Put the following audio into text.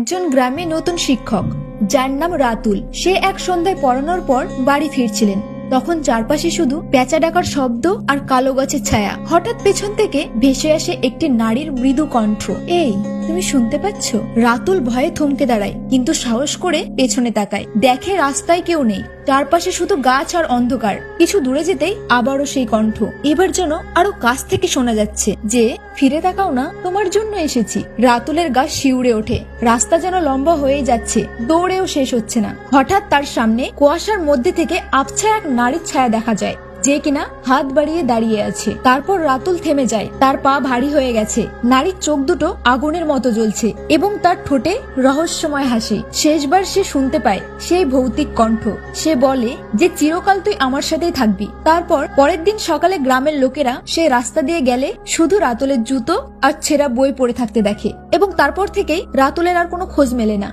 একজন গ্রামে নতুন শিক্ষক যার নাম রাতুল। সে এক সন্ধ্যায় পড়ানোর পর বাড়ি ফিরছিলেন। তখন চারপাশে শুধু পেঁচা ডাকার শব্দ আর কালো গাছের ছায়া। হঠাৎ পেছন থেকে ভেসে আসে একটি নারীর মৃদু কণ্ঠ, এই তুমি শুনতে পাচ্ছ? রাতুল ভয়ে থমকে দাঁড়ায়, কিন্তু সাহস করে পেছনে তাকায়। দেখে রাস্তায় কেউ নেই, চারপাশে শুধু গাছ আর অন্ধকার। কিছু দূরে যেতেই আবারও সেই কণ্ঠ, এবার যেন আরো কাছ থেকে শোনা যাচ্ছে যে, ফিরে তাকাও না, তোমার জন্য এসেছি। রাতুলের গা শিউরে ওঠে। রাস্তা যেন লম্বা হয়ে যাচ্ছে, দৌড়েও শেষ হচ্ছে না। হঠাৎ তার সামনে কুয়াশার মধ্যে থেকে আবছা এক নারীর ছায়া দেখা যায়, যে কিনা হাত বাড়িয়ে দাঁড়িয়ে আছে। তারপর রাতুল থেমে যায়, তার পা ভারী হয়ে গেছে। নারীর চোখ দুটো আগুনের মতো জ্বলছে এবং তার ঠোঁটে রহস্যময় হাসি। শেষবার সে শুনতে পায় সেই ভৌতিক কণ্ঠ। সে বলে যে, চিরকাল তুই আমার সাথেই থাকবি। তারপর পরের দিন সকালে গ্রামের লোকেরা সে রাস্তা দিয়ে গেলে শুধু রাতুলের জুতো আর ছেঁড়া বই পড়ে থাকতে দেখে, এবং তারপর থেকেই রাতুলের আর কোনো খোঁজ মেলে না।